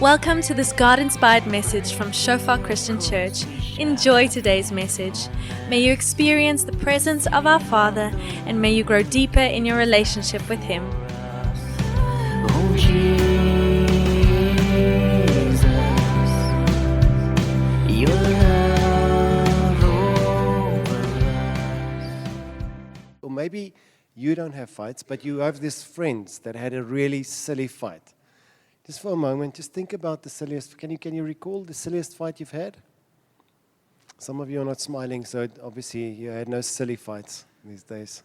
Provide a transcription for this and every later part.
Welcome to this God-inspired message from Shofar Christian Church. Enjoy today's message. May you experience the presence of our Father and may you grow deeper in your relationship with Him. Oh, Jesus, your love over us. Or maybe you don't have fights, but you have these friends that had a really silly fight. Just for a moment, just think about the silliest. Can you recall the silliest fight you've had? Some of you are not smiling, so obviously you had no silly fights these days.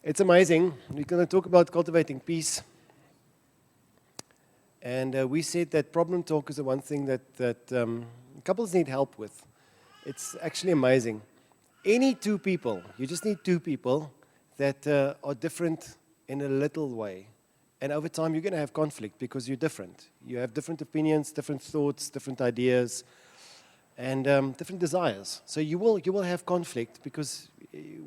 It's amazing. We're going to talk about cultivating peace. And we said that problem talk is the one thing that couples need help with. It's actually amazing. Any two people, you just need two people that are different in a little way. And over time, you're going to have conflict because you're different. You have different opinions, different thoughts, different ideas, and different desires. So you will have conflict because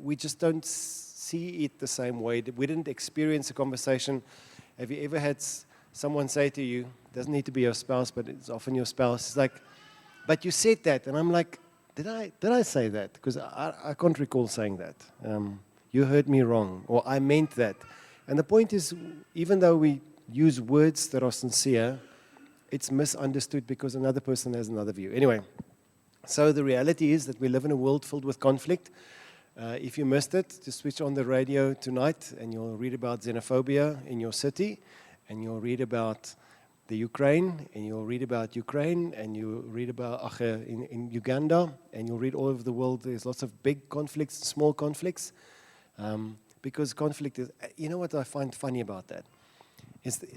we just don't see it the same way. We didn't experience a conversation. Have you ever had someone say to you, doesn't need to be your spouse, but it's often your spouse, it's like, but you said that. And I'm like, did I say that? Because I can't recall saying that. You heard me wrong, or I meant that. And the point is, even though we use words that are sincere, it's misunderstood because another person has another view. Anyway, so the reality is that we live in a world filled with conflict. If you missed it, just switch on the radio tonight and you'll read about xenophobia in your city, and you'll read about the Ukraine, and you'll read about Ukraine, and you'll read about in Uganda, and you'll read all over the world. There's lots of big conflicts, small conflicts. Because conflict is, you know what I find funny about that?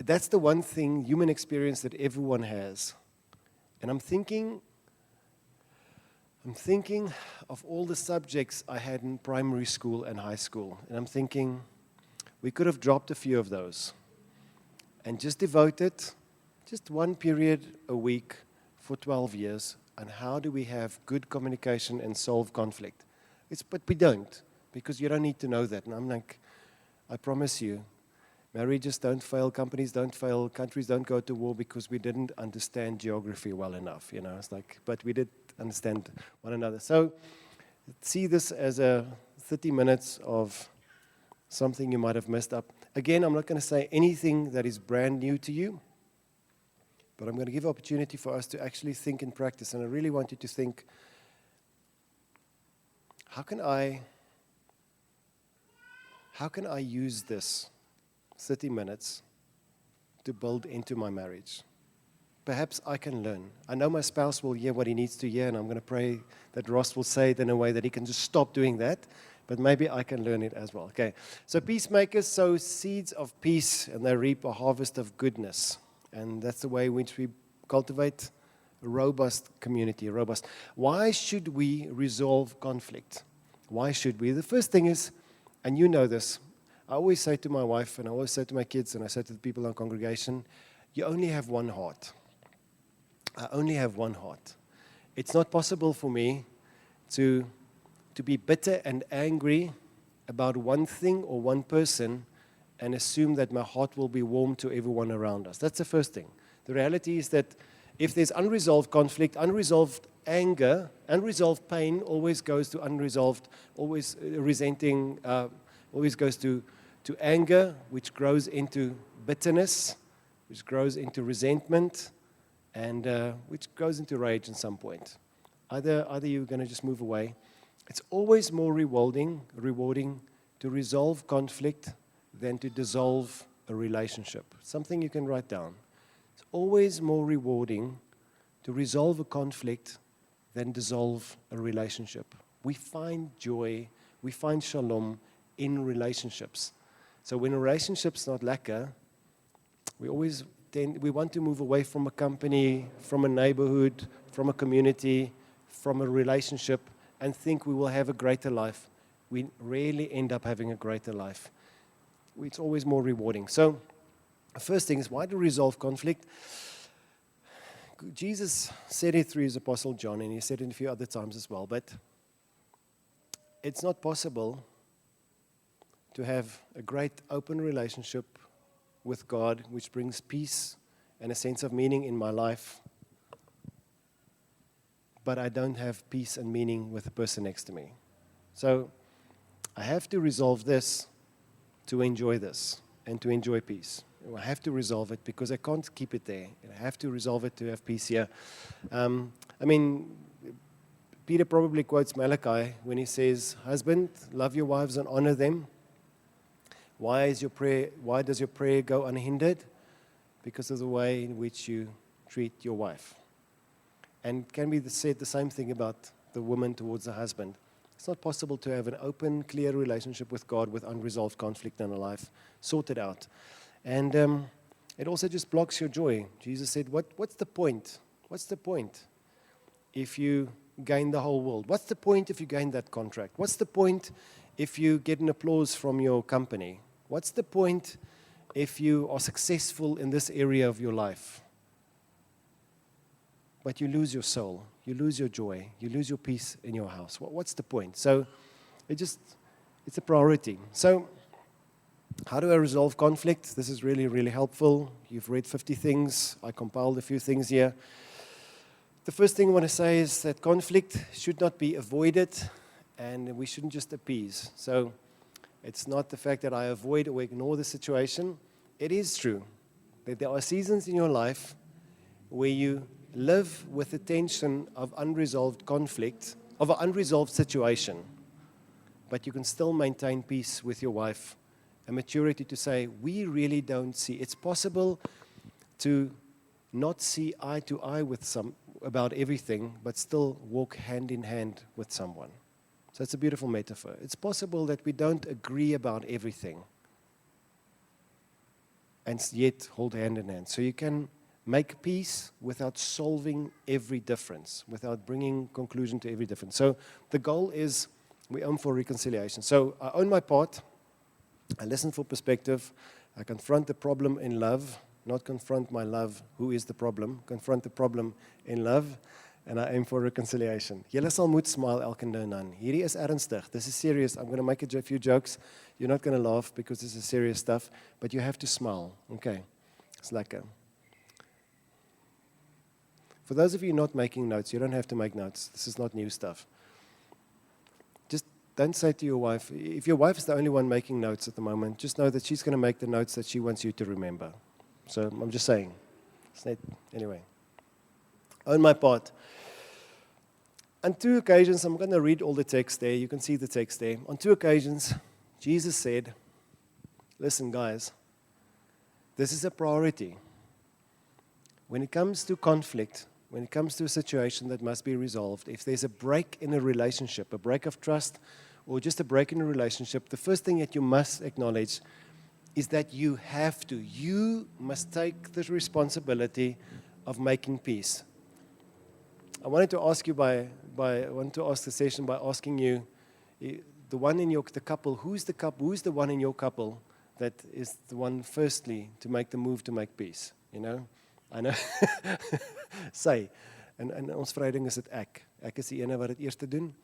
That's the one thing, human experience that everyone has. And I'm thinking of all the subjects I had in primary school and high school. And I'm thinking, we could have dropped a few of those and just devoted just one period a week for 12 years on how do we have good communication and solve conflict. But we don't. Because you don't need to know that. And I'm like, I promise you, marriages don't fail, companies don't fail, countries don't go to war because we didn't understand geography well enough. You know, it's like, but we did understand one another. So see this as a 30 minutes of something you might have messed up. Again, I'm not going to say anything that is brand new to you, but I'm going to give opportunity for us to actually think and practice. And I really want you to think, how can I use this 30 minutes to build into my marriage? Perhaps I can learn. I know my spouse will hear what he needs to hear, and I'm going to pray that Ross will say it in a way that he can just stop doing that, but maybe I can learn it as well. Okay, so peacemakers sow seeds of peace, and they reap a harvest of goodness. And that's the way in which we cultivate a robust community, robust. Why should we resolve conflict? Why should we? The first thing is, and you know this, I always say to my wife, and I always say to my kids, and I say to the people in our congregation, you only have one heart. I only have one heart. It's not possible for me to be bitter and angry about one thing or one person and assume that my heart will be warm to everyone around us. That's the first thing. The reality is that if there's unresolved conflict, unresolved anger, unresolved pain always goes to unresolved, always resenting, always goes to anger, which grows into bitterness, which grows into resentment, and which goes into rage at some point. Either you're going to just move away. It's always more rewarding to resolve conflict than to dissolve a relationship. Something you can write down. It's always more rewarding to resolve a conflict than dissolve a relationship. We find joy, we find shalom in relationships. So when a relationship's not lekker, we want to move away from a company, from a neighborhood, from a community, from a relationship, and think we will have a greater life. We rarely end up having a greater life. It's always more rewarding. So the first thing is, why do we resolve conflict? Jesus said it through his apostle John, and he said it a few other times as well, but it's not possible to have a great open relationship with God, which brings peace and a sense of meaning in my life, but I don't have peace and meaning with the person next to me. So I have to resolve this to enjoy this and to enjoy peace. I have to resolve it because I can't keep it there. I have to resolve it to have peace here. Peter probably quotes Malachi when he says, "Husband, love your wives and honor them." Why does your prayer go unhindered? Because of the way in which you treat your wife. And can we say the same thing about the woman towards the husband? It's not possible to have an open, clear relationship with God with unresolved conflict in our life. Sort it out. And it also just blocks your joy. Jesus said, what's the point? What's the point if you gain the whole world? What's the point if you gain that contract? What's the point if you get an applause from your company? What's the point if you are successful in this area of your life? But you lose your soul, you lose your joy, you lose your peace in your house. What's the point? So it's a priority. So how do I resolve conflict? This is really, really helpful. You've read 50 things. I compiled a few things here. The first thing I want to say is that conflict should not be avoided, and we shouldn't just appease. So it's not the fact that I avoid or ignore the situation. It is true that there are seasons in your life where you live with the tension of unresolved conflict, of an unresolved situation, but you can still maintain peace with your wife, a maturity to say, we really don't see. It's possible to not see eye to eye with about everything, but still walk hand in hand with someone. So it's a beautiful metaphor. It's possible that we don't agree about everything and yet hold hand in hand. So you can make peace without solving every difference, without bringing conclusion to every difference. So the goal is we aim for reconciliation. So I own my part. I listen for perspective. I confront the problem in love, not confront my love, who is the problem. Confront the problem in love. And I aim for reconciliation. Julle sal moet smile elke nou en dan. Hierdie is ernstig. This is serious. I'm going to make a few jokes. You're not going to laugh because this is serious stuff. But you have to smile. Okay. It's lekker. For those of you not making notes, you don't have to make notes. This is not new stuff. Just don't say to your wife, if your wife is the only one making notes at the moment, just know that she's going to make the notes that she wants you to remember. So I'm just saying. Anyway. Own my part. On 2 occasions, I'm going to read all the text there. You can see the text there. On 2 occasions, Jesus said, listen, guys, this is a priority. When it comes to conflict, when it comes to a situation that must be resolved, if there's a break in a relationship, a break of trust, or just a break in a relationship, the first thing that you must acknowledge is that you must take the responsibility of making peace. I wanted to ask you the session by asking you, the couple, who's the one in your couple that is the one firstly to make the move to make peace? You know, I know. Say, en ons verhouding is dit ek. Ek is die ene wat dit eerste doen.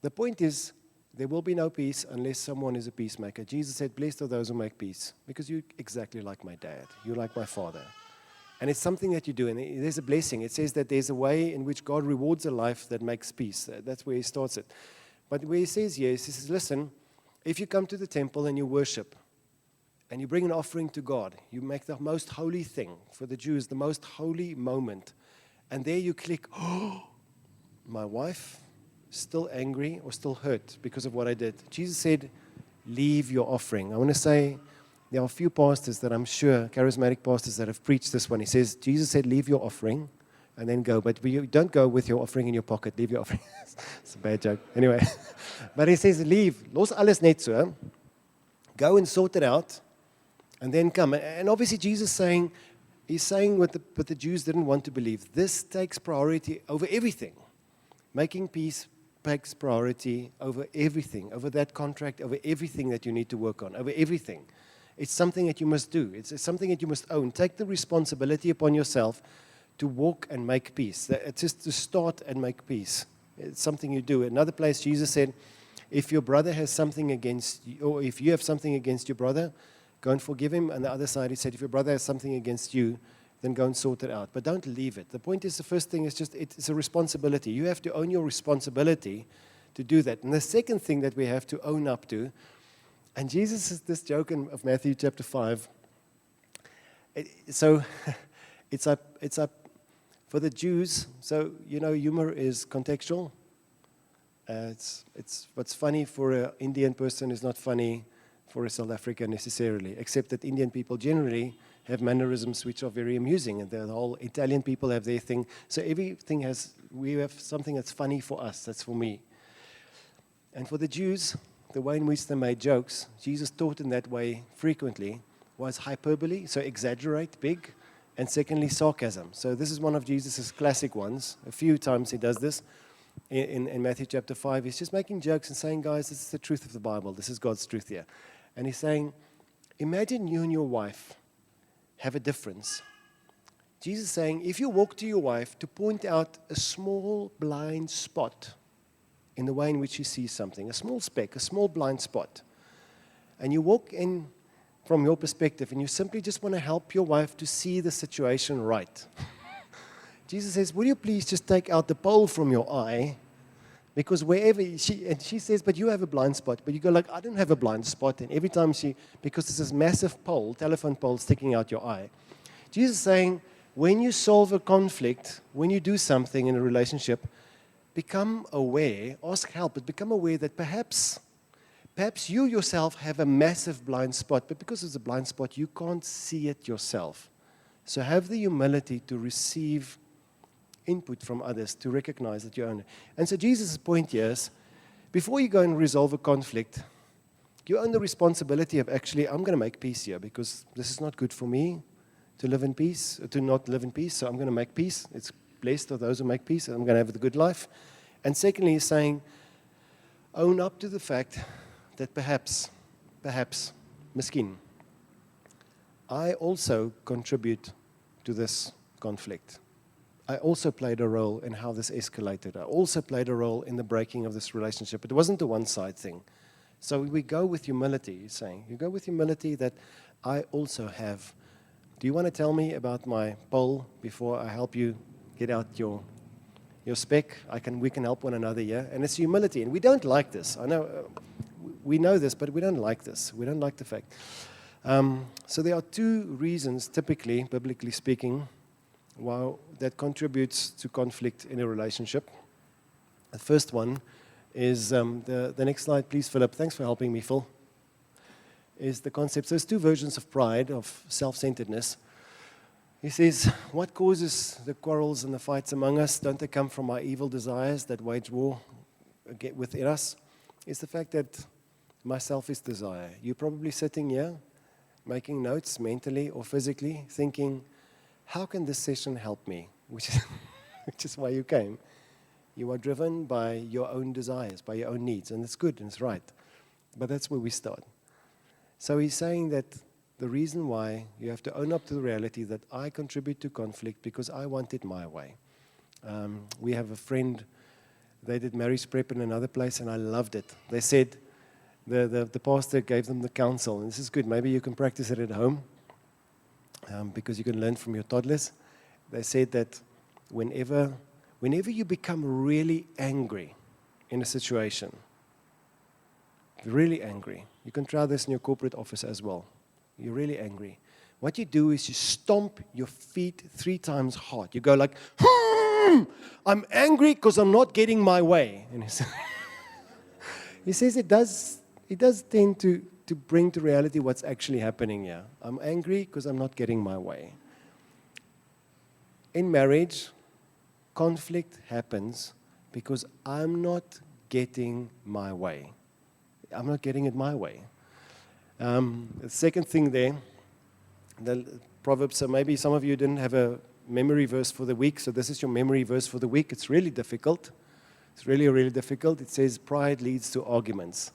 The point is, there will be no peace unless someone is a peacemaker. Jesus said, blessed are those who make peace, because you're exactly like my dad. You're like my father. And it's something that you do, and there's a blessing. It says that there's a way in which God rewards a life that makes peace. That's where he starts it. But where he says yes, he says, listen, if you come to the temple and you worship, and you bring an offering to God, you make the most holy thing for the Jews, the most holy moment, and there you click, oh, my wife still angry or still hurt because of what I did. Jesus said, leave your offering. I want to say, there are a few pastors that I'm sure, charismatic pastors, that have preached this one. He says, Jesus said, leave your offering and then go. But you don't go with your offering in your pocket. Leave your offering. It's a bad joke. Anyway. But he says, leave. Los alles net so. Go and sort it out and then come. And obviously Jesus he's saying what the Jews didn't want to believe. This takes priority over everything. Making peace takes priority over everything, over that contract, over everything that you need to work on, over everything. It's something that you must do. It's something that you must own. Take the responsibility upon yourself to walk and make peace. It's just to start and make peace. It's something you do. Another place, Jesus said, if your brother has something against you, or if you have something against your brother, go and forgive him. On the other side, he said, if your brother has something against you, then go and sort it out. But don't leave it. The point is, the first thing is just it's a responsibility. You have to own your responsibility to do that. And the second thing that we have to own up to, and Jesus is this joke of Matthew chapter 5. So it's up for the Jews. So, humor is contextual. It's what's funny for an Indian person is not funny for a South African necessarily, except that Indian people generally have mannerisms which are very amusing, and the whole Italian people have their thing. So we have something that's funny for us, that's for me. And for the Jews, the way in which they made jokes, Jesus taught in that way frequently, was hyperbole, so exaggerate, big, and secondly, sarcasm. So this is one of Jesus' classic ones. A few times he does this. In Matthew chapter 5, he's just making jokes and saying, guys, this is the truth of the Bible. This is God's truth here. And he's saying, imagine you and your wife have a difference. Jesus is saying, if you walk to your wife to point out a small blind spot in the way in which she sees something, a small speck, a small blind spot, and you walk in from your perspective and you simply just want to help your wife to see the situation right. Jesus says, will you please just take out the pole from your eye? Because wherever she says, but you have a blind spot. But you go like, I don't have a blind spot. And every time because there's this massive pole, telephone pole sticking out your eye. Jesus is saying, when you solve a conflict, when you do something in a relationship, become aware, ask help, but become aware that perhaps you yourself have a massive blind spot, but because it's a blind spot, you can't see it yourself. So have the humility to receive input from others, to recognize that you own it. And so Jesus' point here is, before you go and resolve a conflict, you own the responsibility of actually, I'm going to make peace here, because this is not good for me to live in peace, to not live in peace, so I'm going to make peace. It's blessed are those who make peace, and I'm going to have the good life. And secondly, he's saying, own up to the fact that perhaps, miskin, I also contribute to this conflict. I also played a role in how this escalated. I also played a role in the breaking of this relationship. It wasn't a one-side thing. So we go with humility, he's saying. You go with humility that I also have. Do you want to tell me about my pole before I help you get out your speck? We can help one another, yeah? And it's humility. And we don't like this. I know we know this, but we don't like this. We don't like the fact. So there are two reasons, typically, biblically speaking, that contributes to conflict in a relationship. The first one is, the next slide, please, Philip. Thanks for helping me, Phil. Is the concept. So there's two versions of pride, of self-centeredness. He says, what causes the quarrels and the fights among us? Don't they come from our evil desires that wage war within us? It's the fact that my selfish desire. You're probably sitting here, making notes mentally or physically, thinking, how can this session help me? Which is why you came. You are driven by your own desires, by your own needs, and it's good and it's right. But that's where we start. So he's saying that the reason why you have to own up to the reality that I contribute to conflict because I want it my way. We have a friend, they did marriage prep in another place, and I loved it. They said, the pastor gave them the counsel, and this is good, maybe you can practice it at home. Because you can learn from your toddlers. They said that whenever you become really angry in a situation, really angry, you can try this in your corporate office as well. You're really angry. What you do is you stomp your feet 3 times hard. You go like, I'm angry because I'm not getting my way. And he says it does tend to bring to reality what's actually happening here. I'm angry because I'm not getting my way. In marriage, conflict happens because I'm not getting my way. I'm not getting it my way. The second thing there, the Proverbs, so maybe some of you didn't have a memory verse for the week, so this is your memory verse for the week. It's really difficult. It's really, really difficult. It says, pride leads to arguments.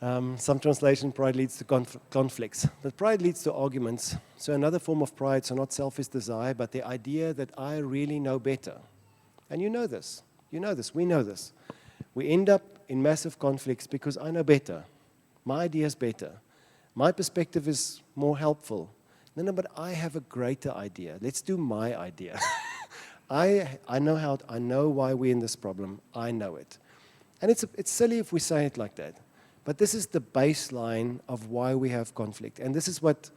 Some translation, pride leads to conflicts. But pride leads to arguments. So another form of pride, so not selfish desire, but the idea that I really know better. And you know this. You know this. We know this. We end up in massive conflicts because I know better. My idea is better. My perspective is more helpful. No, but I have a greater idea. Let's do my idea. I know why we're in this problem. I know it. And it's silly if we say it like that. But this is the baseline of why we have conflict. And this is what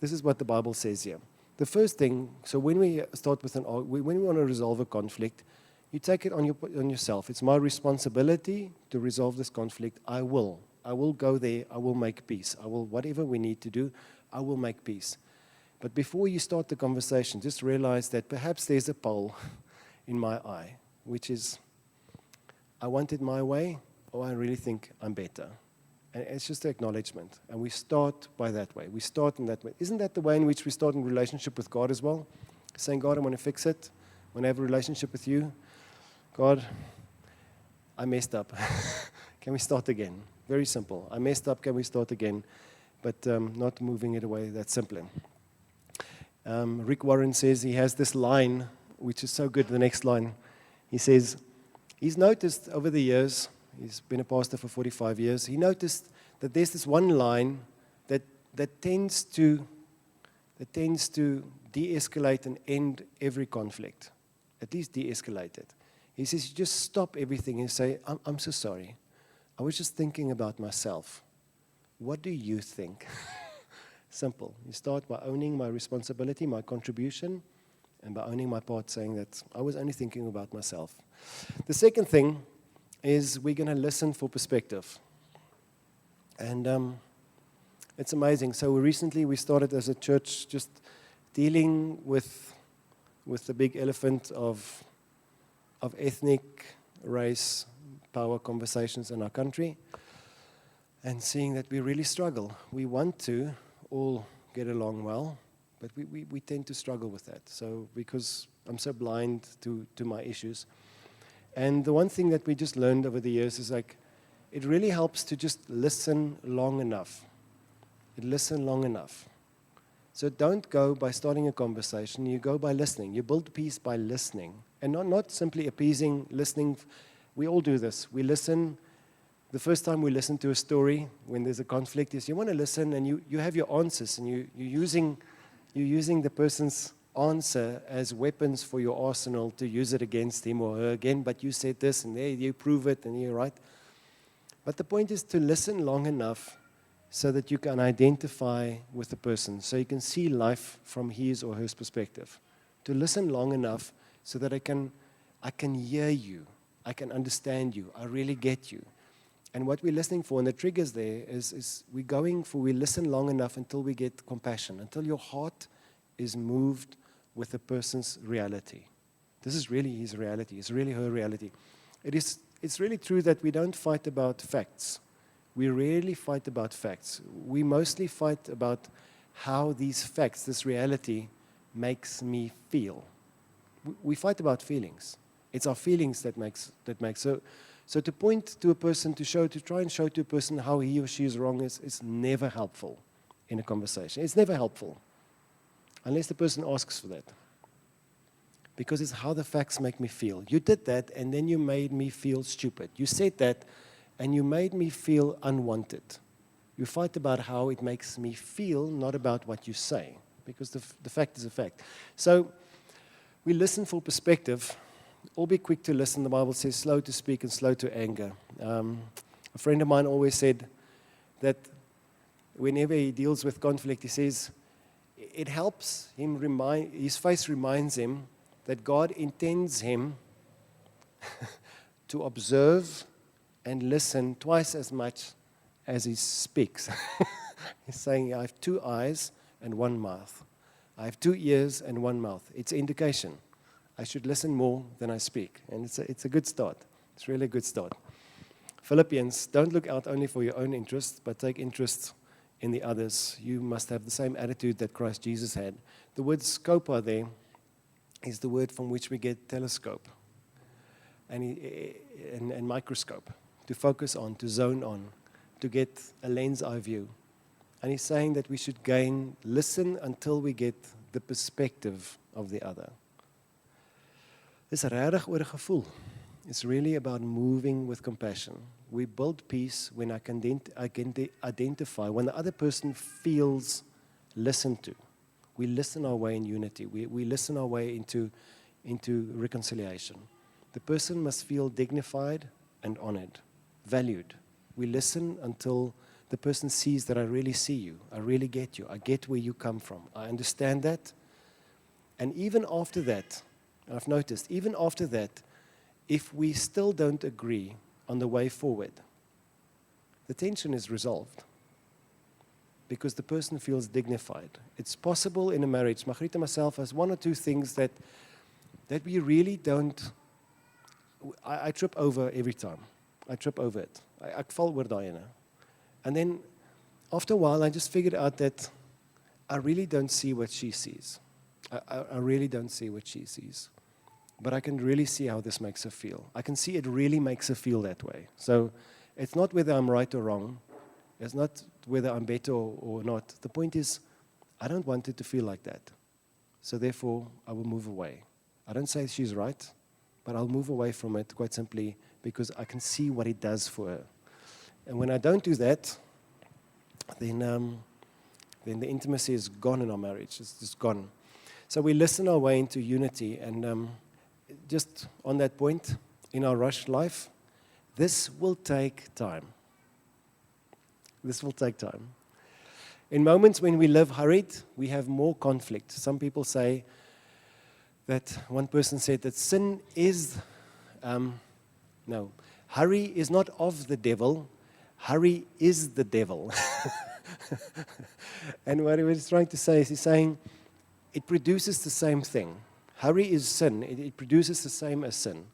the Bible says here. The first thing, so when we start with when we want to resolve a conflict, you take it on yourself. It's my responsibility to resolve this conflict. I will go there. I will make peace. Whatever we need to do, I will make peace. But before you start the conversation, just realize that perhaps there's a pole in my eye, which is, I want it my way, or I really think I'm better. And it's just an acknowledgement. And we start by that way. We start in that way. Isn't that the way in which we start in relationship with God as well? Saying, God, I want to fix it. I want to have a relationship with you. God, I messed up. Can we start again? Very simple. I messed up. Can we start again? But not moving it away that simply. Rick Warren says he has this line, which is so good, the next line. He says, he's noticed over the years, he's been a pastor for 45 years, he noticed that there's this one line that tends to de-escalate and end every conflict, at least de-escalate it. He says, you just stop everything and say, I'm so sorry. I was just thinking about myself. What do you think? Simple. You start by owning my responsibility, my contribution, and by owning my part, saying that I was only thinking about myself. The second thing is we're going to listen for perspective. And it's amazing. So recently we started as a church just dealing with the big elephant of ethnic, race, power conversations in our country, and seeing that we really struggle. We want to all get along well, but we tend to struggle with that. So because I'm so blind to my issues. And the one thing that we just learned over the years is like, it really helps to just listen long enough. Listen long enough. So don't go by starting a conversation, you go by listening. You build peace by listening. And not simply appeasing, listening. We all do this. We listen. The first time we listen to a story when there's a conflict is you want to listen and you have your answers and you're using the person's answer as weapons for your arsenal to use it against him or her again, but you said this and there you prove it and you're right. But the point is to listen long enough so that you can identify with the person, so you can see life from his or her perspective. To listen long enough so that I can hear you, I can understand you, I really get you. And what we're listening for, and the triggers there, is we listen long enough until we get compassion, until your heart is moved with the person's reality. This is really his reality. It's really her reality. It's really true that we don't fight about facts. We rarely fight about facts. We mostly fight about how these facts, this reality, makes me feel. We fight about feelings. It's our feelings that makes. So to point to a person, to try and show to a person how he or she is wrong is never helpful in a conversation. It's never helpful. Unless the person asks for that. Because it's how the facts make me feel. You did that, and then you made me feel stupid. You said that, and you made me feel unwanted. You fight about how it makes me feel, not about what you say. Because the fact is a fact. So we listen for perspective. All be quick to listen. The Bible says slow to speak and slow to anger. A friend of mine always said that whenever he deals with conflict, he says, it helps him his face reminds him that God intends him to observe and listen twice as much as he speaks. He's saying, I have 2 eyes and 1 mouth. I have 2 ears and 1 mouth. It's an indication. I should listen more than I speak. And it's a good start. It's really a good start. Philippians, don't look out only for your own interests, but take interest in the others. You must have the same attitude that Christ Jesus had. The word scopa there is the word from which we get telescope and microscope, to focus on, to zone on, to get a lens eye view. And he's saying that we should listen until we get the perspective of the other. Dis regtig oor 'n gevoel. It's really about moving with compassion. We build peace when I can identify, when the other person feels listened to. We listen our way in unity. We listen our way into reconciliation. The person must feel dignified and honored, valued. We listen until the person sees that I really see you, I really get you, I get where you come from, I understand that. And even after that, I've noticed, even after that, if we still don't agree on the way forward, the tension is resolved because the person feels dignified. It's possible in a marriage, Margriet and myself has one or two things that we really don't, I trip over every time. I trip over it. Ek val oor daai ene. And then after a while, I just figured out that I really don't see what she sees. I really don't see what she sees. But I can really see how this makes her feel. I can see it really makes her feel that way. So it's not whether I'm right or wrong. It's not whether I'm better or not. The point is, I don't want it to feel like that. So therefore, I will move away. I don't say she's right, but I'll move away from it quite simply because I can see what it does for her. And when I don't do that, then the intimacy is gone in our marriage. It's just gone. So we listen our way into unity. And just on that point, in our rush life, this will take time. This will take time. In moments when we live hurried, we have more conflict. Some people say that, one person said that sin is, hurry is not of the devil, hurry is the devil. And what he was trying to say is, he's saying, it produces the same thing. Hurry is sin. It produces the same as sin.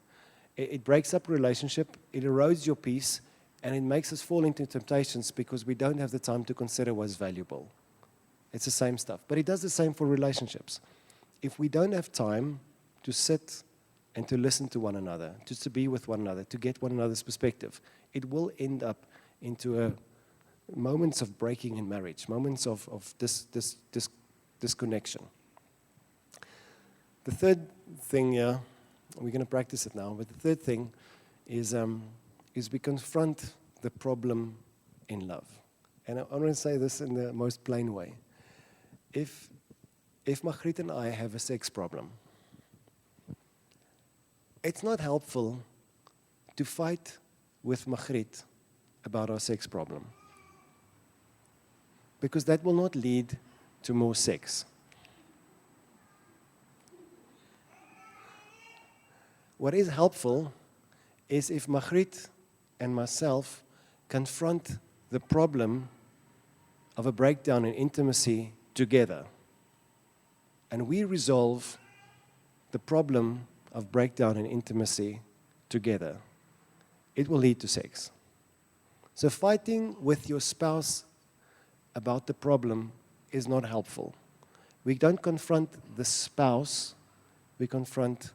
It breaks up a relationship, it erodes your peace, and it makes us fall into temptations because we don't have the time to consider what's valuable. It's the same stuff. But it does the same for relationships. If we don't have time to sit and to listen to one another, just to be with one another, to get one another's perspective, it will end up into moments of breaking in marriage, moments of disconnection. The third thing, we're going to practice it now, but the third thing is we confront the problem in love. And I want to say this in the most plain way. If Margriet and I have a sex problem, it's not helpful to fight with Margriet about our sex problem, because that will not lead to more sex. What is helpful is if Margriet and myself confront the problem of a breakdown in intimacy together, and we resolve the problem of breakdown in intimacy together. It will lead to sex. So fighting with your spouse about the problem is not helpful. We don't confront the spouse, we confront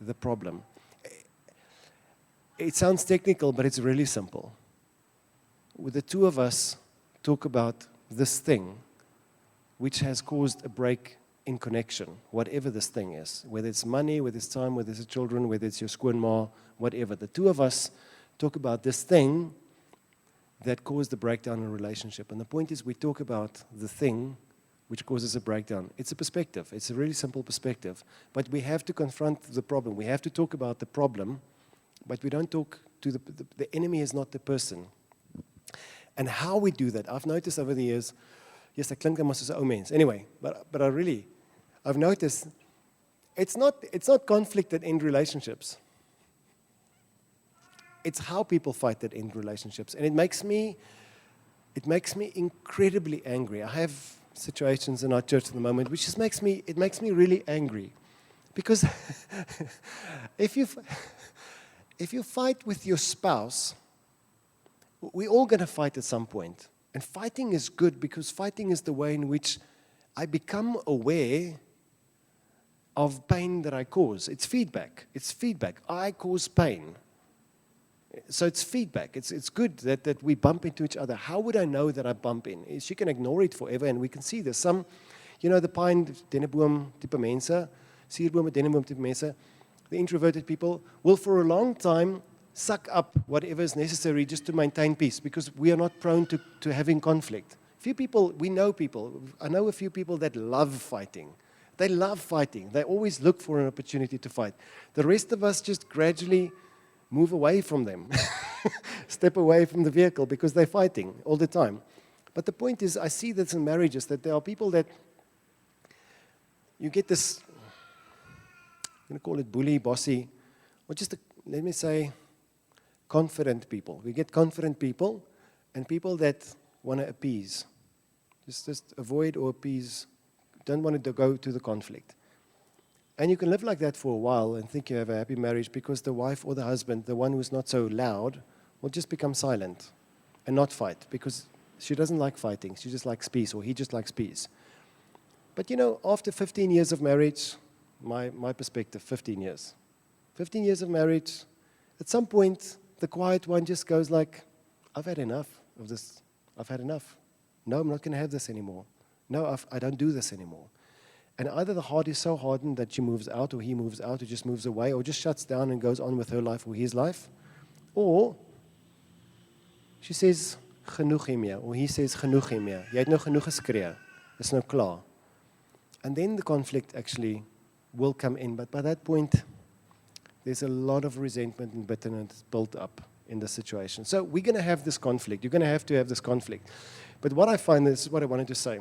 the problem. It sounds technical, but it's really simple. With the two of us talk about this thing which has caused a break in connection, whatever this thing is, whether it's money, whether it's time, whether it's children, whether it's your skoonma, whatever. The two of us talk about this thing that caused the breakdown in a relationship. And the point is, we talk about the thing which causes a breakdown. It's a perspective. It's a really simple perspective. But we have to confront the problem. We have to talk about the problem, but we don't talk to the enemy is not the person. And how we do that, I've noticed over the years, yes, ek klink mos soos 'n ou mens. Anyway, but I've noticed it's not conflict that end relationships. It's how people fight that end relationships. And it makes me incredibly angry. I have situations in our church at the moment which just makes me really angry. Because if you fight with your spouse, we're all going to fight at some point. And fighting is good because fighting is the way in which I become aware of pain that I cause. It's feedback. I cause pain. So it's feedback. It's good that we bump into each other. How would I know that I bump in? She can ignore it forever, and we can see this. Some, the pine, denneboom type mense, suurboom, denneboom type mense, the introverted people will for a long time suck up whatever is necessary just to maintain peace, because we are not prone to having conflict. Few people, we know people. I know a few people that love fighting. They love fighting. They always look for an opportunity to fight. The rest of us just gradually move away from them, step away from the vehicle because they're fighting all the time. But the point is, I see this in marriages, that there are people that you get this, I'm going to call it bully, bossy, or just, let me say, confident people. We get confident people and people that want to appease. Just avoid or appease, don't want to go to the conflict. And you can live like that for a while and think you have a happy marriage because the wife or the husband, the one who's not so loud, will just become silent and not fight because she doesn't like fighting. She just likes peace, or he just likes peace. But after 15 years of marriage, my perspective, 15 years. 15 years of marriage, at some point, the quiet one just goes like, I've had enough of this. I've had enough. No, I'm not going to have this anymore. No, I don't do this anymore. And either the heart is so hardened that she moves out, or he moves out, or just moves away, or just shuts down and goes on with her life or his life. Or she says, genoeg hiermee, or he says, genoeg hiermee. Jy het nou genoeg geskree. Is nou klaar. And then the conflict actually will come in. But by that point, there's a lot of resentment and bitterness built up in the situation. So we're going to have this conflict. You're going to have this conflict. But what I find, this is what I wanted to say.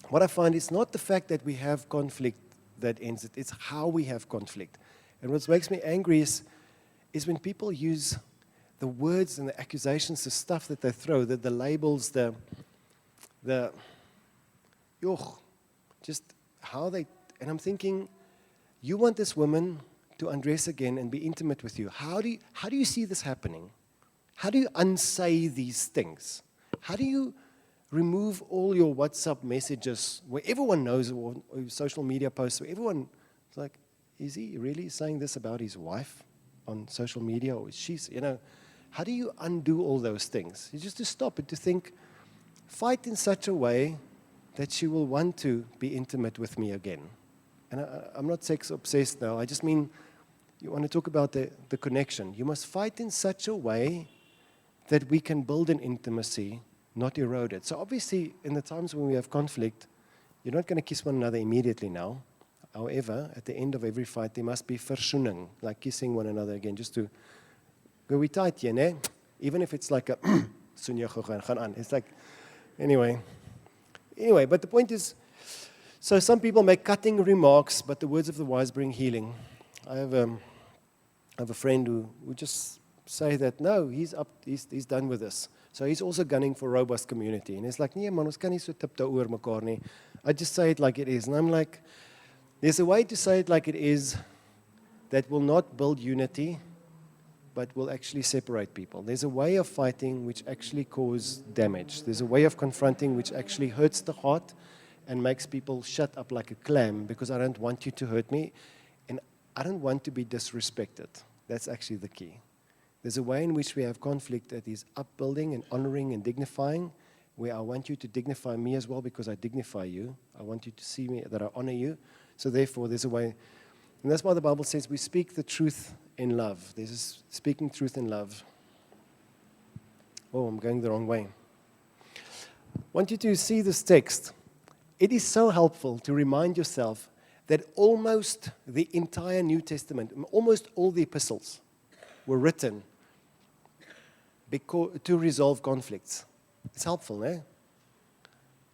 What I find is not the fact that we have conflict that ends it. It's how we have conflict. And what makes me angry is when people use the words and the accusations, the stuff that they throw, the labels, just how they, and I'm thinking, you want this woman to undress again and be intimate with you. How do you see this happening? How do you unsay these things? How do you remove all your WhatsApp messages where everyone knows, or social media posts where everyone is like, is he really saying this about his wife on social media, or is she, how do you undo all those things? You just to stop it, to think, fight in such a way that she will want to be intimate with me again. And I'm not sex obsessed now. I just mean, you want to talk about the connection. You must fight in such a way that we can build an intimacy, not erode it. So obviously, in the times when we have conflict, you're not going to kiss one another immediately now. However, at the end of every fight, there must be verzoening, like kissing one another again, just to go, we tight here, ne? Even if it's like a, it's like, anyway, but the point is, so some people make cutting remarks, but the words of the wise bring healing. I have a friend who just say that, no, he's done with this. So he's also gunning for robust community. And it's like, nee man, ons kan nie so tiptoe oor mekaar nie. I just say it like it is. And I'm like, there's a way to say it like it is that will not build unity, but will actually separate people. There's a way of fighting which actually causes damage. There's a way of confronting which actually hurts the heart and makes people shut up like a clam because I don't want you to hurt me and I don't want to be disrespected. That's actually the key. There's a way in which we have conflict that is upbuilding and honoring and dignifying, where I want you to dignify me as well because I dignify you. I want you to see me, that I honor you. So therefore, there's a way. And that's why the Bible says we speak the truth in love. There's this speaking truth in love. Oh, I'm going the wrong way. I want you to see this text. It is so helpful to remind yourself that almost the entire New Testament, almost all the epistles, were written to resolve conflicts. It's helpful, eh?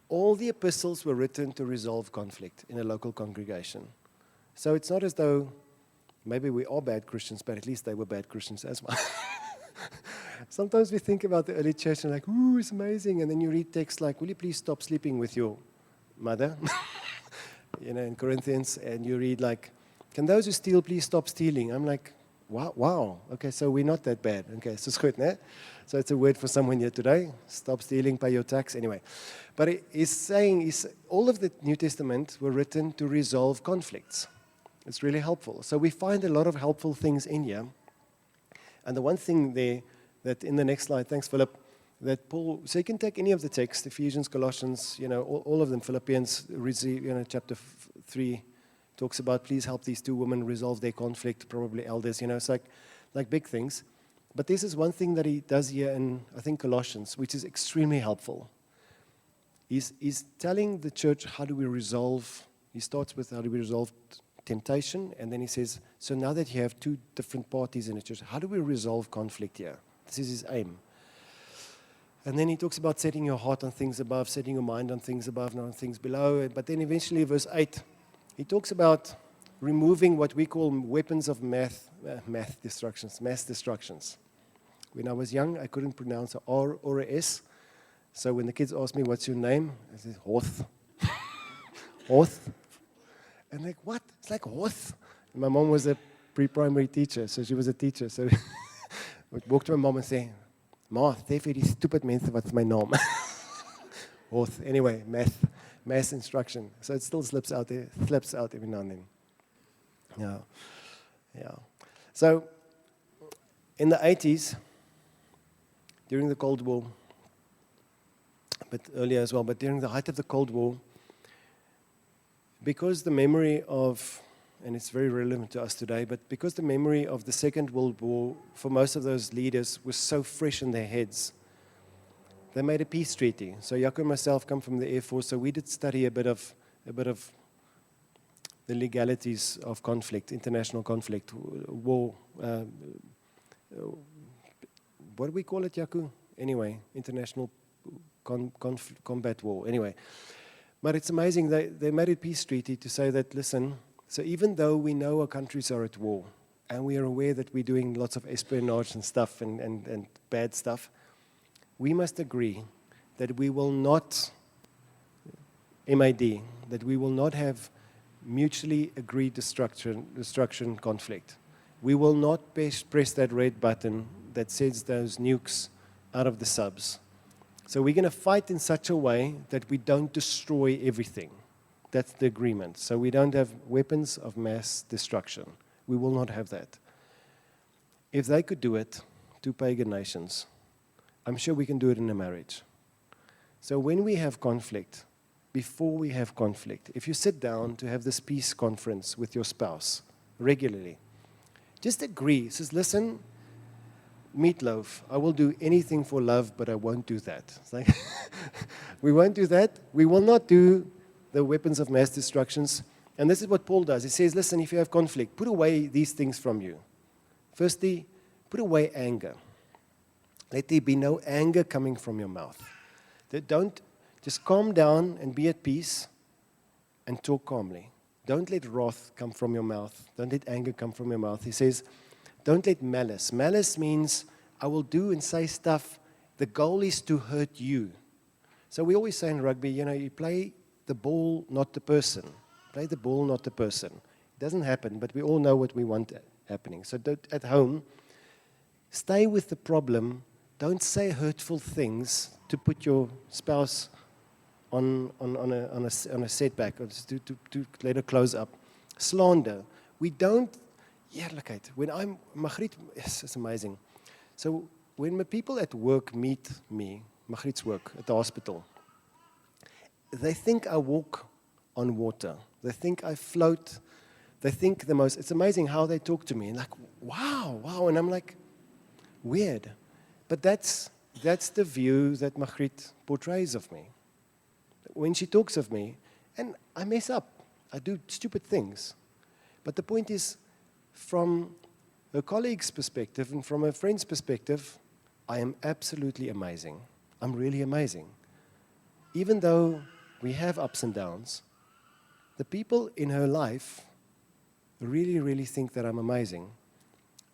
All the epistles were written to resolve conflict in a local congregation. So it's not as though maybe we are bad Christians, but at least they were bad Christians as well. Sometimes we think about the early church and like, ooh, it's amazing. And then you read texts like, will you please stop sleeping with your mother? In Corinthians, and you read like, can those who steal please stop stealing? I'm like, wow. Okay, so we're not that bad. Okay, so it's good, né? So it's a word for someone here today. Stop stealing, pay your tax. Anyway, but it is saying all of the New Testament were written to resolve conflicts. It's really helpful. So we find a lot of helpful things in here. And the one thing there that in the next slide, thanks Philip, that Paul, so you can take any of the text, Ephesians, Colossians, all of them, Philippians, chapter 3 talks about please help these two women resolve their conflict, probably elders, it's like big things. But this is one thing that he does here in, I think, Colossians, which is extremely helpful. He's telling the church, how do we resolve, he starts with how do we resolve temptation, and then he says, so now that you have two different parties in the church, how do we resolve conflict here? This is his aim. And then he talks about setting your heart on things above, setting your mind on things above, not on things below. But then eventually, verse 8, he talks about removing what we call weapons of mass destructions. When I was young, I couldn't pronounce an R or a S. So when the kids asked me, what's your name? I said, Hoth. Hoth. And like, what? It's like Hoth. And my mom was a pre-primary teacher, so she was a teacher. So I would walk to my mom and say, Ma, sê vir die stupid mense wat's my naam. Hoth. Anyway, mass instruction. So it still slips out every now and then. Yeah. So in the 80s, during the Cold War, but earlier as well, but during the height of the Cold War, because the memory of, and it's very relevant to us today, but because the memory of the Second World War for most of those leaders was so fresh in their heads, they made a peace treaty. So Jaco and myself come from the Air Force, so we did study a bit of the legalities of conflict, international conflict, war. What do we call it, Jaco? Anyway, international combat war. Anyway, but it's amazing. They made a peace treaty to say that, listen, so even though we know our countries are at war, and we are aware that we're doing lots of espionage and stuff and bad stuff, we must agree that we will not, MAD, that we will not have mutually agreed destruction conflict. We will not press that red button that sends those nukes out of the subs. So we're going to fight in such a way that we don't destroy everything. That's the agreement. So we don't have weapons of mass destruction. We will not have that. If they could do it, two pagan nations, I'm sure we can do it in a marriage. So when we have conflict, before we have conflict, if you sit down to have this peace conference with your spouse regularly, just agree. Says, listen, Meatloaf, I will do anything for love, but I won't do that. It's like, we won't do that. We will not do the weapons of mass destructions. And this is what Paul does. He says, listen, if you have conflict, put away these things from you. Firstly, put away anger. Let there be no anger coming from your mouth. Don't just calm down and be at peace and talk calmly. Don't let wrath come from your mouth. Don't let anger come from your mouth. He says, don't let malice. Malice means I will do and say stuff. The goal is to hurt you. So we always say in rugby, you play the ball, not the person. Play the ball, not the person. It doesn't happen, but we all know what we want happening. So at home, stay with the problem. Don't say hurtful things to put your spouse on a setback or to let her close up. Slander. We don't. Yeah, look at it. When I'm Magriet, yes, it's amazing. So when my people at work meet me, Magriet's work at the hospital, they think I walk on water. They think I float. They think it's amazing how they talk to me. And like, wow. And I'm like, weird. But that's the view that Magriet portrays of me. When she talks of me, and I mess up. I do stupid things. But the point is, from her colleague's perspective and from her friend's perspective, I am absolutely amazing. I'm really amazing. Even though we have ups and downs, the people in her life really, really think that I'm amazing.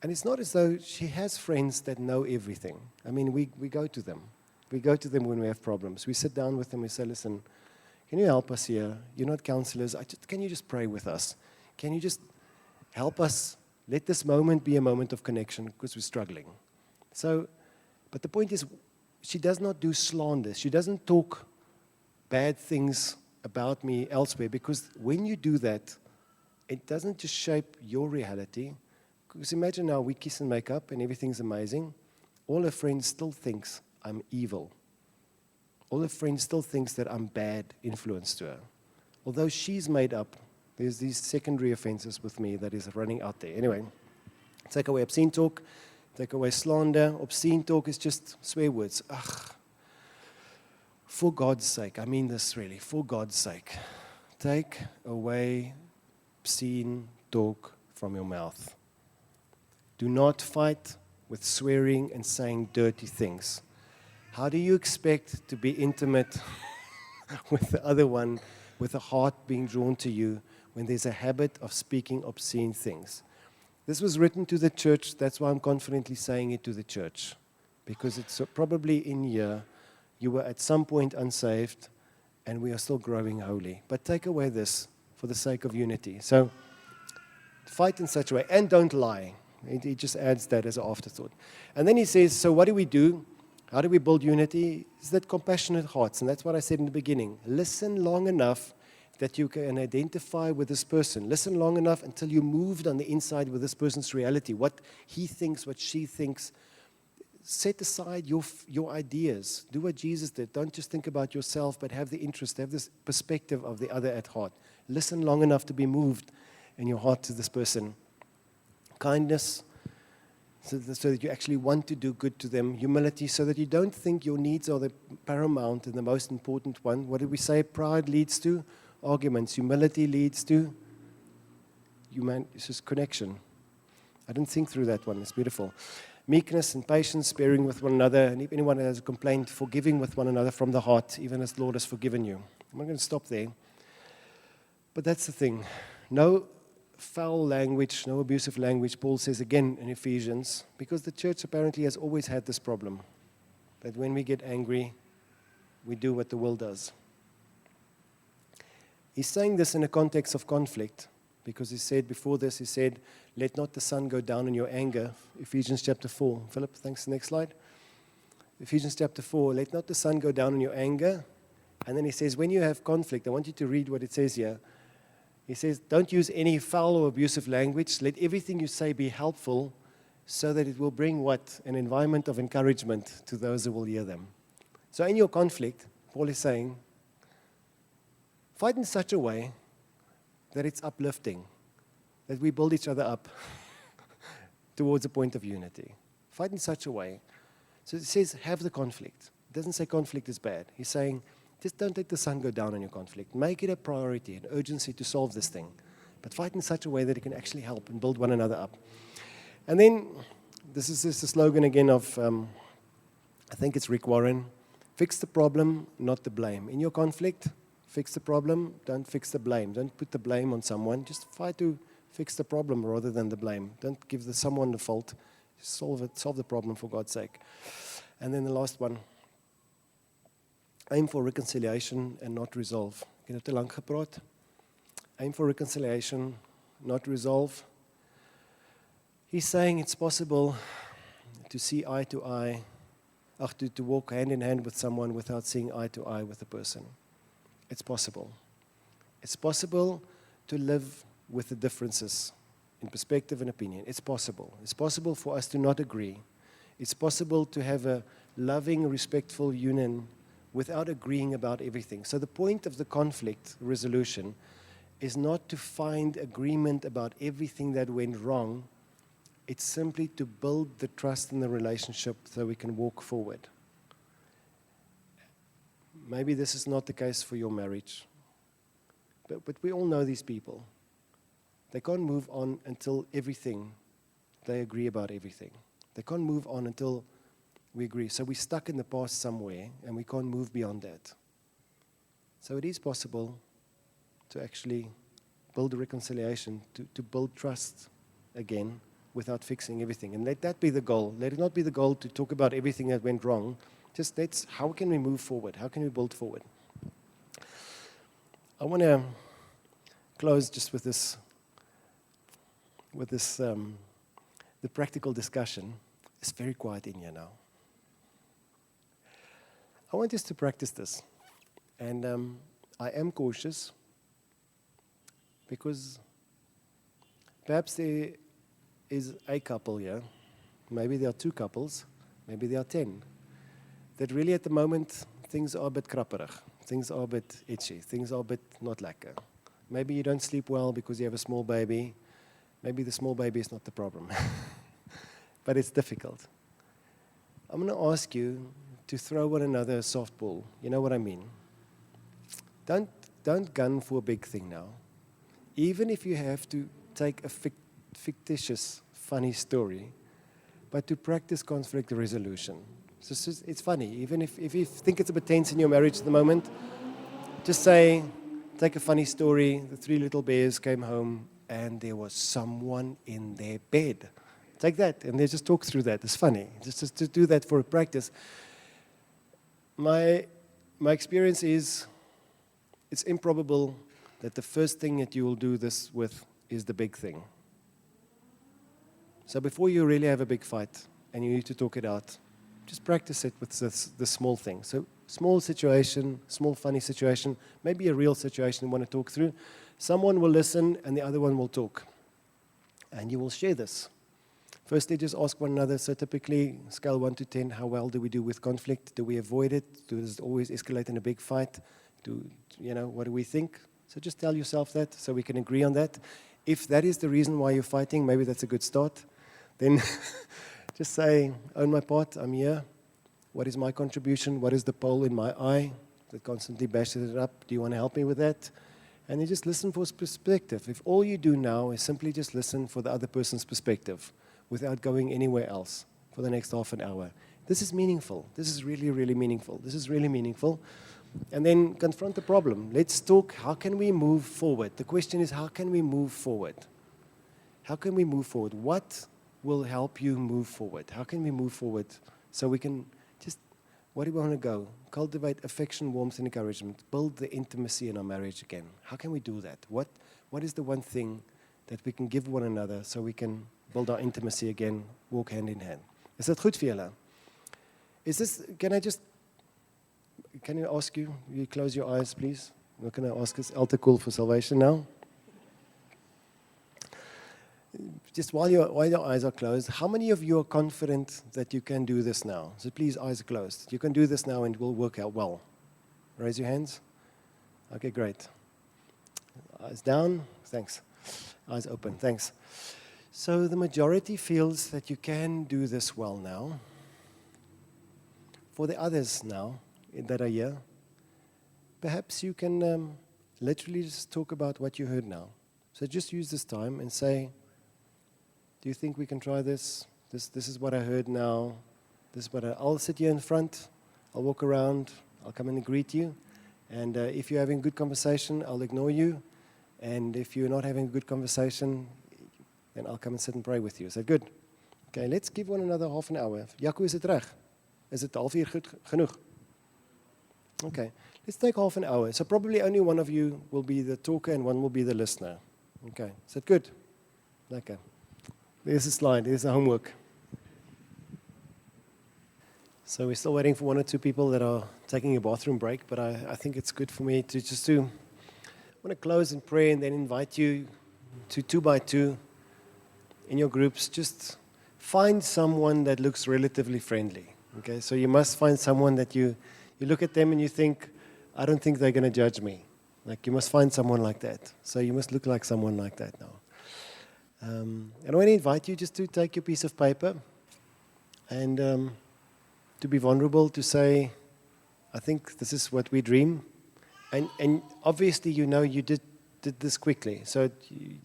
And it's not as though she has friends that know everything. I mean, we go to them. We go to them when we have problems. We sit down with them, we say, listen, can you help us here? You're not counselors. Can you just pray with us? Can you just help us? Let this moment be a moment of connection because we're struggling. So, but the point is, she does not do slander. She doesn't talk bad things about me elsewhere, because when you do that, it doesn't just shape your reality. Because imagine now we kiss and make up and everything's amazing. All her friends still thinks I'm evil. All her friends still thinks that I'm bad influence to her. Although she's made up, there's these secondary offenses with me that is running out there. Anyway, take away obscene talk, take away slander. Obscene talk is just swear words. For God's sake, I mean this really, for God's sake, take away obscene talk from your mouth. Do not fight with swearing and saying dirty things. How do you expect to be intimate with the other one, with a heart being drawn to you, when there's a habit of speaking obscene things? This was written to the church. That's why I'm confidently saying it to the church, because it's probably in here you were at some point unsaved, and we are still growing holy. But take away this for the sake of unity. So fight in such a way, and don't lie. He just adds that as an afterthought. And then he says, so what do we do? How do we build unity? It's that compassionate hearts, and that's what I said in the beginning. Listen long enough that you can identify with this person. Listen long enough until you moved on the inside with this person's reality, what he thinks, what she thinks. Set aside your ideas. Do what Jesus did. Don't just think about yourself, but have the interest, have this perspective of the other at heart. Listen long enough to be moved in your heart to this person. Kindness, so that you actually want to do good to them. Humility, so that you don't think your needs are the paramount and the most important one. What did we say? Pride leads to arguments. Humility leads to it's just connection. I didn't think through that one. It's beautiful. Meekness and patience, bearing with one another, and if anyone has a complaint, forgiving with one another from the heart, even as the Lord has forgiven you. I'm not going to stop there. But that's the thing. No foul language, no abusive language, Paul says again in Ephesians, because the church apparently has always had this problem, that when we get angry, we do what the world does. He's saying this in a context of conflict, because he said before this, he said, let not the sun go down in your anger. Ephesians chapter 4. Philip, thanks. Next slide. Ephesians chapter 4. Let not the sun go down in your anger. And then he says, when you have conflict, I want you to read what it says here. He says, don't use any foul or abusive language. Let everything you say be helpful, so that it will bring what? An environment of encouragement to those who will hear them. So in your conflict, Paul is saying, fight in such a way that it's uplifting, that we build each other up towards a point of unity. Fight in such a way. So it says, have the conflict. It doesn't say conflict is bad. He's saying, just don't let the sun go down on your conflict. Make it a priority, an urgency to solve this thing. But fight in such a way that it can actually help and build one another up. And then, this is the slogan again of, I think it's Rick Warren, fix the problem, not the blame. In your conflict, fix the problem, don't fix the blame. Don't put the blame on someone. Just fight to fix the problem rather than the blame. Don't give someone the fault. Solve the problem for God's sake. And then the last one. Aim for reconciliation and not resolve. Ek het nou te lank gepraat. Aim for reconciliation, not resolve. He's saying it's possible to see eye to eye, to walk hand in hand with someone without seeing eye to eye with the person. It's possible. It's possible to live with the differences in perspective and opinion. It's possible. It's possible for us to not agree. It's possible to have a loving, respectful union without agreeing about everything. So the point of the conflict resolution is not to find agreement about everything that went wrong. It's simply to build the trust in the relationship so we can walk forward. Maybe this is not the case for your marriage, but we all know these people. They can't move on until they agree about everything. They can't move on until we agree. So we're stuck in the past somewhere, and we can't move beyond that. So it is possible to actually build a reconciliation, to build trust again without fixing everything. And let that be the goal. Let it not be the goal to talk about everything that went wrong. Just how can we move forward? How can we build forward? I want to close just with this, the practical discussion. It's very quiet in here now. I want us to practice this. And I am cautious because perhaps there is a couple here, maybe there are two couples, maybe there are 10, that really at the moment things are a bit krapperig, things are a bit itchy, things are a bit not lekker. Maybe you don't sleep well because you have a small baby. Maybe the small baby is not the problem, but it's difficult. I'm going to ask you to throw one another a softball. You know what I mean? Don't gun for a big thing now. Even if you have to take a fictitious, funny story, but to practice conflict resolution. So it's funny. Even if you think it's a bit tense in your marriage at the moment, just say, take a funny story. The 3 little bears came home and there was someone in their bed. Take that and they just talk through that. It's funny. Just to do that for a practice. My experience is it's improbable that the first thing that you will do this with is the big thing. So before you really have a big fight and you need to talk it out, just practice it with the small thing. So small situation, small funny situation, maybe a real situation you want to talk through. Someone will listen and the other one will talk. And you will share this. Firstly, just ask one another. So typically, scale 1 to 10, how well do we do with conflict? Do we avoid it? Does it always escalate in a big fight? What do we think? So just tell yourself that so we can agree on that. If that is the reason why you're fighting, maybe that's a good start. Then just say, own my part, I'm here. What is my contribution? What is the pole in my eye that constantly bashes it up? Do you want to help me with that? And then just listen for perspective. If all you do now is simply just listen for the other person's perspective without going anywhere else for the next half an hour, this is meaningful. This is really, really meaningful. This is really meaningful. And then confront the problem. Let's talk, how can we move forward? The question is, how can we move forward? How can we move forward? What will help you move forward? How can we move forward so we can just, where do we want to go? Cultivate affection, warmth, and encouragement. Build the intimacy in our marriage again. How can we do that? What is the one thing that we can give one another so we can build our intimacy again, walk hand in hand? Is that goed vir julle? Can I ask you close your eyes, please? We're going to ask us altar call for salvation now. Just while your eyes are closed, how many of you are confident that you can do this now? So please, eyes closed. You can do this now and it will work out well. Raise your hands. Okay, great. Eyes down. Thanks. Eyes open. Thanks. So the majority feels that you can do this well now. For the others now that are here, perhaps you can literally just talk about what you heard now. So just use this time and say, do you think we can try this? This is what I heard now. I'll sit here in front. I'll walk around. I'll come and greet you. And if you're having a good conversation, I'll ignore you. And if you're not having a good conversation, then I'll come and sit and pray with you. Is that good? Okay, let's give one another half an hour. Jaco, is dit reg? Is dit half uur goed genoeg? Okay, let's take half an hour. So probably only one of you will be the talker and one will be the listener. Okay, is that good? Okay. There's a slide. There's the homework. So we're still waiting for 1 or 2 people that are taking a bathroom break, but I think it's good for me to I want to close in prayer and then invite you to 2 by 2 in your groups. Just find someone that looks relatively friendly. Okay, so you must find someone that you look at them and you think, I don't think they're going to judge me. Like, you must find someone like that. So you must look like someone like that now. And I want to invite you just to take your piece of paper and to be vulnerable, to say, I think this is what we dream. And obviously, you did this quickly. So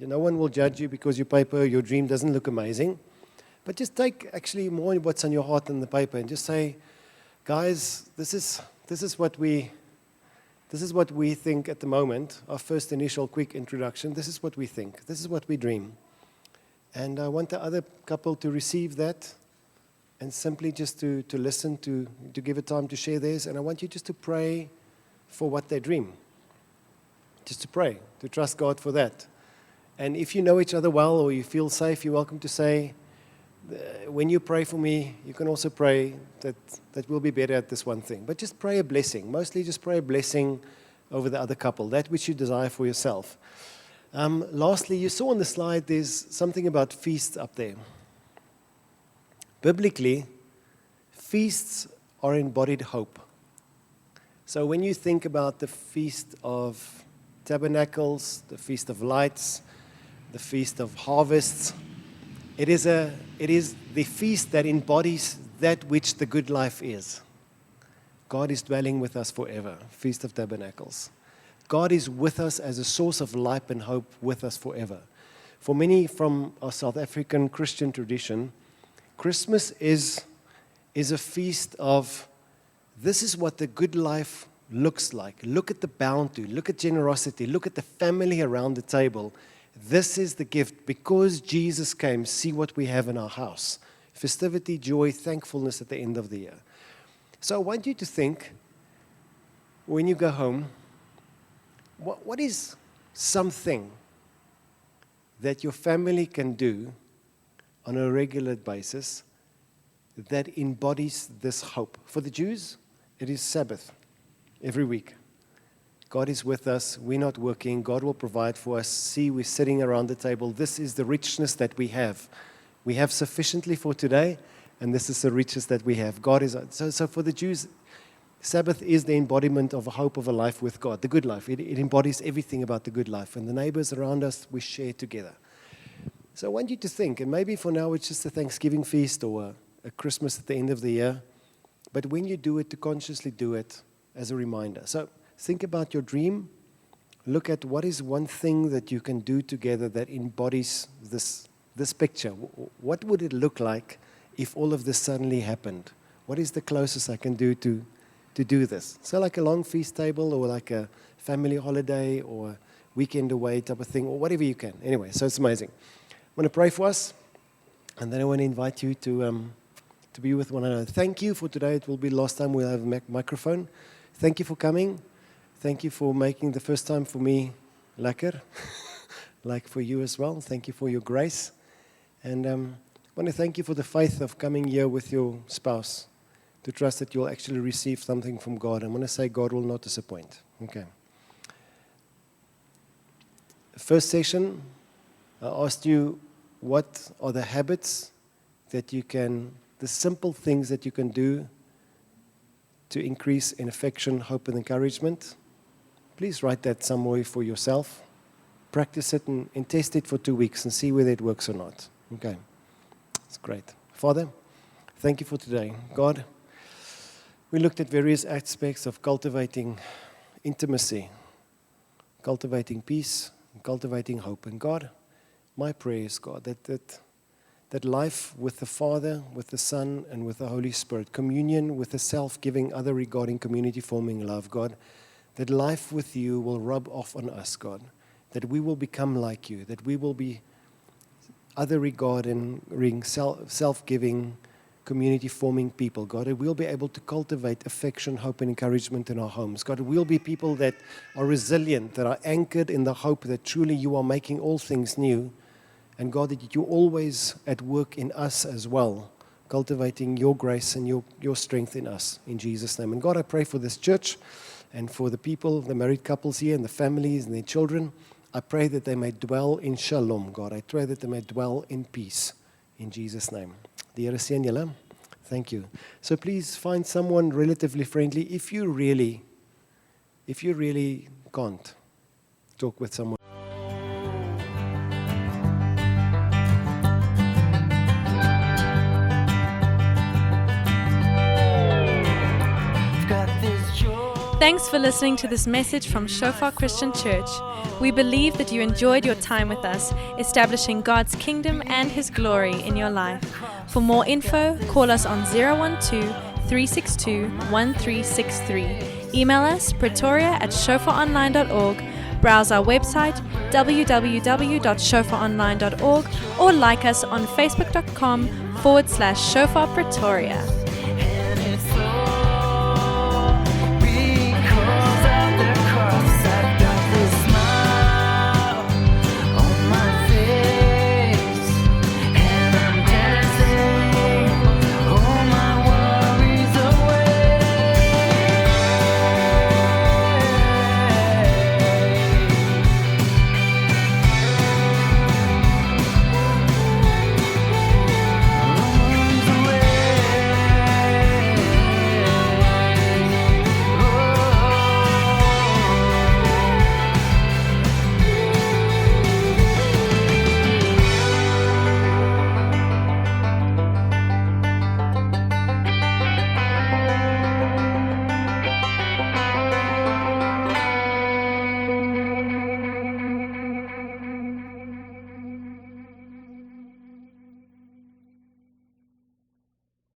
no one will judge you because your dream doesn't look amazing. But just take actually more what's on your heart than the paper and just say, guys, this is what we think at the moment, our first initial quick introduction. This is what we think. This is what we dream. And I want the other couple to receive that and simply just to listen, to give it time to share theirs. And I want you just to pray for what they dream. Just to pray, to trust God for that. And if you know each other well or you feel safe, you're welcome to say, when you pray for me, you can also pray that we'll be better at this one thing. But just pray a blessing. Mostly just pray a blessing over the other couple, that which you desire for yourself. Lastly, you saw on the slide there's something about feasts up there. Biblically, feasts are embodied hope. So when you think about the Feast of Tabernacles, the Feast of Lights, the Feast of Harvests, it is the feast that embodies that which the good life is. God is dwelling with us forever. Feast of Tabernacles. God is with us as a source of life and hope with us forever. For many from our South African Christian tradition, Christmas is a feast of, this is what the good life looks like. Look at the bounty, look at generosity, look at the family around the table. This is the gift. Because Jesus came, see what we have in our house. Festivity, joy, thankfulness at the end of the year. So I want you to think, when you go home, what is something that your family can do on a regular basis that embodies this hope? For the Jews, it is Sabbath every week. God is with us. We're not working. God will provide for us. See, we're sitting around the table. This is the richness that we have. We have sufficiently for today, and this is the riches that we have. God is so for the Jews, Sabbath is the embodiment of a hope of a life with God, the good life. It embodies everything about the good life. And the neighbors around us, we share together. So I want you to think, and maybe for now it's just a Thanksgiving feast or a Christmas at the end of the year, but when you do it, to consciously do it as a reminder. So think about your dream. Look at what is one thing that you can do together that embodies this picture. What would it look like if all of this suddenly happened? What is the closest I can do to do this? So like a long feast table or like a family holiday or weekend away type of thing or whatever you can. Anyway, so it's amazing. I want to pray for us, and then I want to invite you to be with one another. Thank you for today. It will be the last time we'll have a microphone. Thank you for coming. Thank you for making the first time for me lekker, like for you as well. Thank you for your grace. And I want to thank you for the faith of coming here with your spouse, to trust that you'll actually receive something from God. I want to say God will not disappoint. Okay. First session, I asked you what are the habits that you can, the simple things that you can do to increase in affection, hope, and encouragement. Please write that somewhere for yourself. Practice it and test it for 2 weeks and see whether it works or not. Okay. That's great. Father, thank you for today. God, we looked at various aspects of cultivating intimacy, cultivating peace, and cultivating hope. And God, my prayer is, God, that life with the Father, with the Son, and with the Holy Spirit, communion with the self-giving, other regarding community-forming love, God, that life with you will rub off on us, God, that we will become like you, that we will be other regarding self-giving, community-forming people, God. And we'll be able to cultivate affection, hope, and encouragement in our homes. God, we'll be people that are resilient, that are anchored in the hope that truly you are making all things new. And God, that you're always at work in us as well, cultivating your grace and your strength in us, in Jesus' name. And God, I pray for this church and for the people, the married couples here and the families and their children. I pray that they may dwell in shalom, God. I pray that they may dwell in peace, in Jesus' name. Die Here seën julle. Thank you. So please find someone relatively friendly. If you really can't talk with someone. Thanks for listening to this message from Shofar Christian Church. We believe that you enjoyed your time with us, establishing God's kingdom and His glory in your life. For more info, call us on 012-362-1363. Email us pretoria@shofaronline.org. Browse our website www.shofaronline.org or like us on facebook.com/Shofar Pretoria.